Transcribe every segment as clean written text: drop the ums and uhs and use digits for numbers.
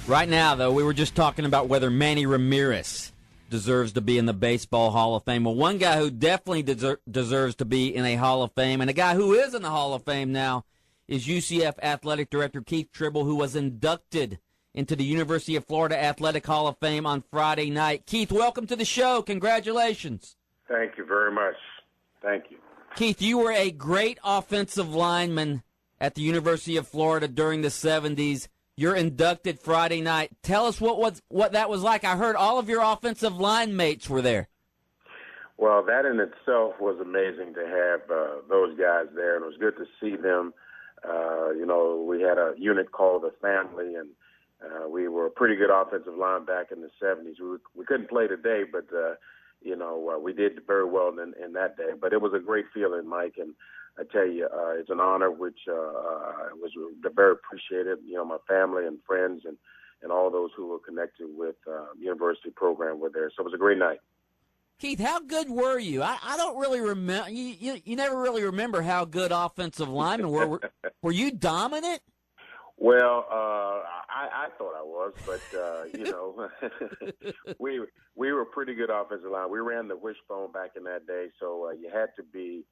Right now, though, we were just talking about whether Manny Ramirez deserves to be in the Baseball Hall of Fame. Well, one guy who definitely deserves to be in a Hall of Fame, and a guy who is in the Hall of Fame now, is UCF Athletic Director Keith Tribble, who was inducted into the University of Florida Athletic Hall of Fame on Friday night. Keith, welcome to the show. Congratulations. Thank you very much. Thank you. Keith, you were a great offensive lineman at the University of Florida during the 70s. You're inducted Friday night. Tell us what that was like. I heard all of your offensive line mates were there. Well, that in itself was amazing to have those guys there, and it was good to see them. We had a unit called the Family, and we were a pretty good offensive line back in the 70s. We couldn't play today, but, we did very well in that day. But it was a great feeling, Mike, and I tell you, it's an honor, which was very appreciated. My family and friends and all those who were connected with the university program were there. So it was a great night. Keith, how good were you? I don't really remember. You never really remember how good offensive linemen were. Were you dominant? Well, I thought I was, but we were pretty good offensive line. We ran the wishbone back in that day, so you had to be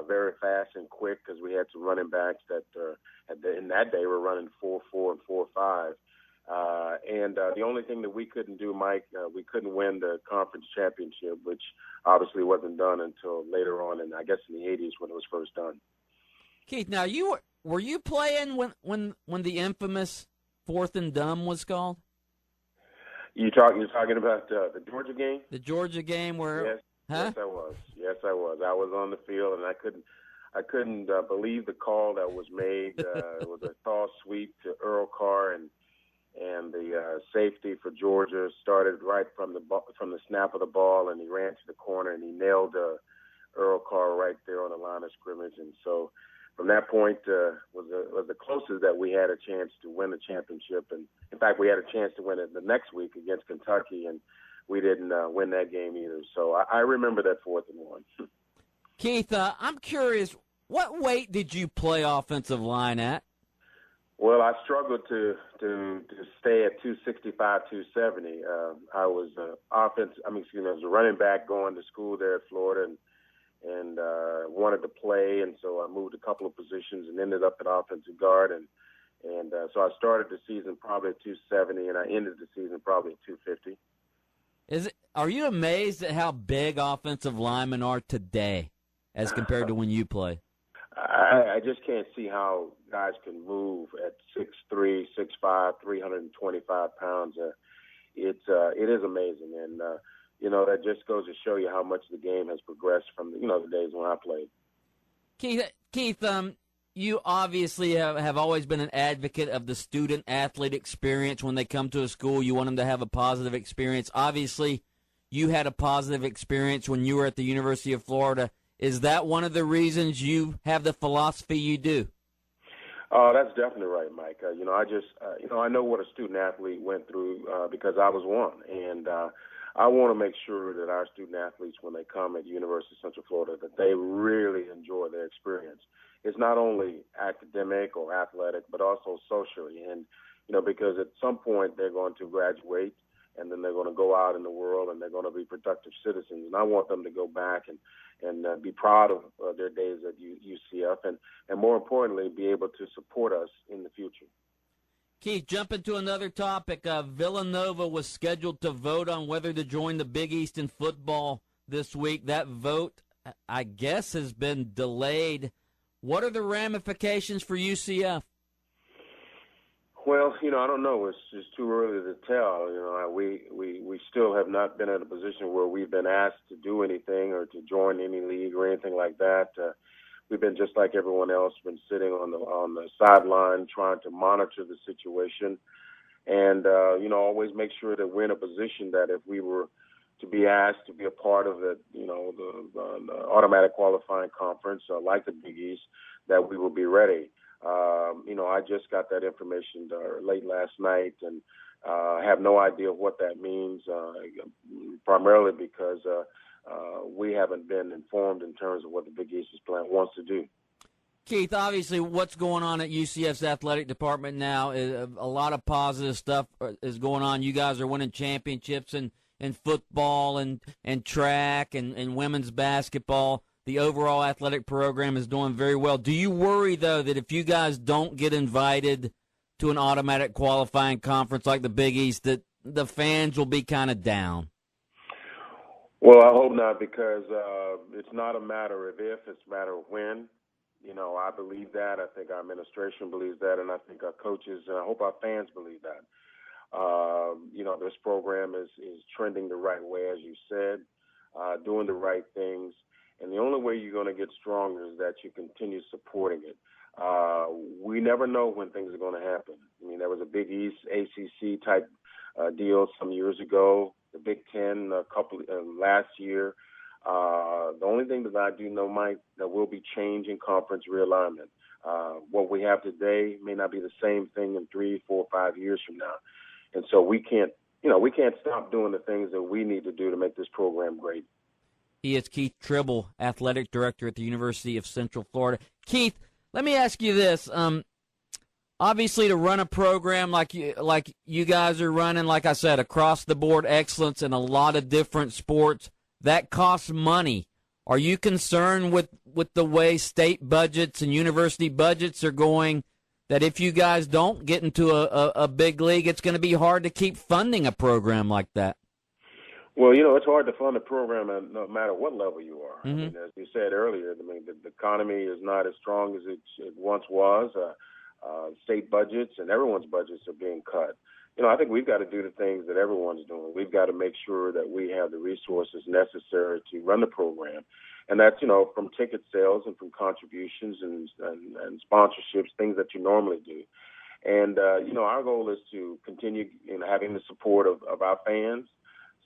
very fast and quick because we had some running backs that in that day were running 4.4 and 4.5. And the only thing that we couldn't do, Mike, we couldn't win the conference championship, which obviously wasn't done until later on, and I guess in the 80s when it was first done. Keith, now were you playing when the infamous 4th and Dumb was called? You're talking about the Georgia game? The Georgia game where? Yes, huh? Yes, I was. I was on the field, and I couldn't believe the call that was made. It was a thaw sweep to Earl Carr, and the safety for Georgia started right from the snap of the ball, and he ran to the corner, and he nailed Earl Carr right there on the line of scrimmage. And so from that point was the closest that we had a chance to win the championship. And, in fact, we had a chance to win it the next week against Kentucky, and we didn't win that game either. So I remember that 4th and 1. Keith, I'm curious, what weight did you play offensive line at? Well, I struggled to stay at 265, 270. I was I was a running back going to school there at Florida and wanted to play, and so I moved a couple of positions and ended up at offensive guard, and so I started the season probably at 270, and I ended the season probably at 250. Are you amazed at how big offensive linemen are today as compared to when you play? I just can't see how guys can move at 6'3", 6'5", 325 pounds. It is amazing, and that just goes to show you how much the game has progressed from the days when I played. Keith, you obviously have always been an advocate of the student-athlete experience. When they come to a school, you want them to have a positive experience. Obviously, you had a positive experience when you were at the University of Florida. Is that one of the reasons you have the philosophy you do? That's definitely right, Mike. I know what a student-athlete went through because I was one, and I want to make sure that our student-athletes, when they come at the University of Central Florida, that they really enjoy their experience. It's not only academic or athletic, but also socially. And, because at some point they're going to graduate and then they're going to go out in the world and they're going to be productive citizens. And I want them to go back and be proud of their days at UCF and more importantly, be able to support us in the future. Keith, jumping to another topic, Villanova was scheduled to vote on whether to join the Big East in football this week. That vote, I guess, has been delayed. What are the ramifications for UCF? Well, I don't know. It's just too early to tell. We still have not been in a position where we've been asked to do anything or to join any league or anything like that. We've been just like everyone else, been sitting on the sideline trying to monitor the situation, and always make sure that we're in a position that if we were to be asked to be a part of the automatic qualifying conference like the Big East, that we will be ready. I just got that information late last night, and have no idea what that means, primarily because we haven't been informed in terms of what the Big East wants to do. Keith, obviously what's going on at UCF's athletic department now is a lot of positive stuff is going on. You guys are winning championships in football and track and women's basketball. The overall athletic program is doing very well. Do you worry, though, that if you guys don't get invited to an automatic qualifying conference like the Big East, that the fans will be kind of down? Well, I hope not, because it's not a matter of if, it's a matter of when. You know, I believe that. I think our administration believes that, and I think our coaches, and I hope our fans believe that. You know, this program is trending the right way, as you said, doing the right things. And the only way you're going to get stronger is that you continue supporting it. We never know when things are going to happen. I mean, there was a Big East ACC type deal some years ago, the Big Ten last year. The only thing that I do know, Mike, there will be change in conference realignment. What we have today may not be the same thing in 3, 4, 5 years from now. And so we can't stop doing the things that we need to do to make this program great. He is Keith Tribble, Athletic Director at the University of Central Florida. Keith, let me ask you this. Obviously, to run a program like you guys are running, like I said, across the board excellence in a lot of different sports, that costs money. Are you concerned with the way state budgets and university budgets are going, that if you guys don't get into a big league, it's going to be hard to keep funding a program like that? Well, you know, it's hard to fund a program no matter what level you are. Mm-hmm. I mean, as you said earlier, I mean, the economy is not as strong as it once was. State budgets and everyone's budgets are being cut. You know, I think we've got to do the things that everyone's doing. We've got to make sure that we have the resources necessary to run the program. And that's, you know, from ticket sales and from contributions and sponsorships, things that you normally do. And, you know, our goal is to continue having the support of our fans,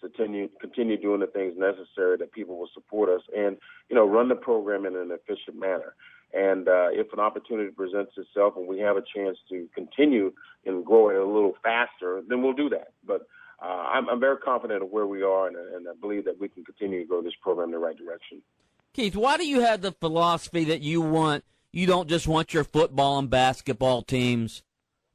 to continue doing the things necessary that people will support us, and, you know, run the program in an efficient manner. And if an opportunity presents itself and we have a chance to continue and grow it a little faster, then we'll do that. But I'm very confident of where we are, and I believe that we can continue to grow this program in the right direction. Keith, why do you have the philosophy that you don't just want your football and basketball teams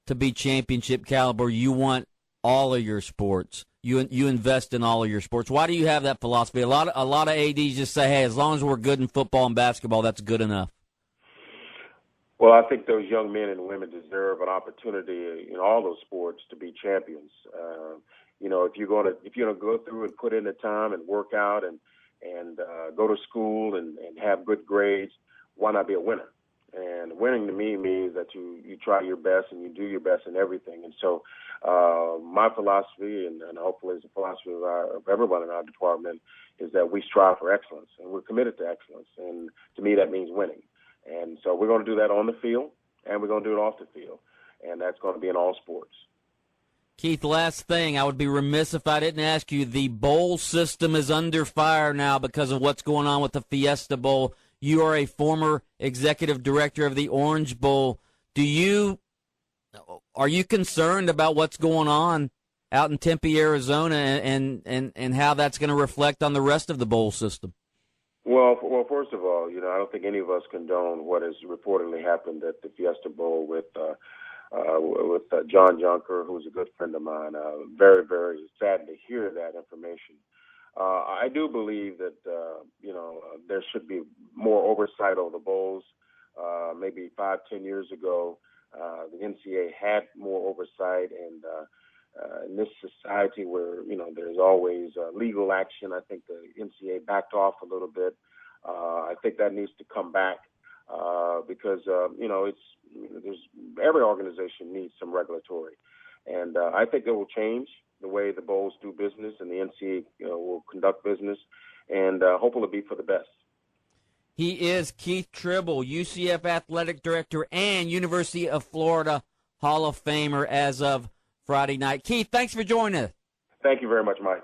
to be championship caliber, you want all of your sports? You invest in all of your sports. Why do you have that philosophy? A lot of ADs just say, hey, as long as we're good in football and basketball, that's good enough. Well, I think those young men and women deserve an opportunity in all those sports to be champions. You know, if you're going to go through and put in the time and work out and go to school and have good grades, why not be a winner? And winning to me means that you try your best and you do your best in everything. And so my philosophy, and hopefully it's the philosophy of everyone in our department, is that we strive for excellence, and we're committed to excellence. And to me, that means winning. And so we're going to do that on the field, and we're going to do it off the field. And that's going to be in all sports. Keith, last thing, I would be remiss if I didn't ask you, the bowl system is under fire now because of what's going on with the Fiesta Bowl. You are a former executive director of the Orange Bowl. Are you concerned about what's going on out in Tempe, Arizona, and how that's going to reflect on the rest of the bowl system? Well, first of all, you know, I don't think any of us condone what has reportedly happened at the Fiesta Bowl with John Junker, who's a good friend of mine. Very, very sad to hear that information. I do believe that, you know, there should be more oversight over the bowls. Maybe 5-10 years ago, the NCAA had more oversight, and in this society where, you know, there's always legal action, I think the NCAA backed off a little bit. I think that needs to come back because, you know, every organization needs some regulatory. And I think it will change the way the bowls do business, and the NCAA will conduct business, and hopefully it'll be for the best. He is Keith Tribble, UCF Athletic Director and University of Florida Hall of Famer as of Friday night. Keith, thanks for joining us. Thank you very much, Mike.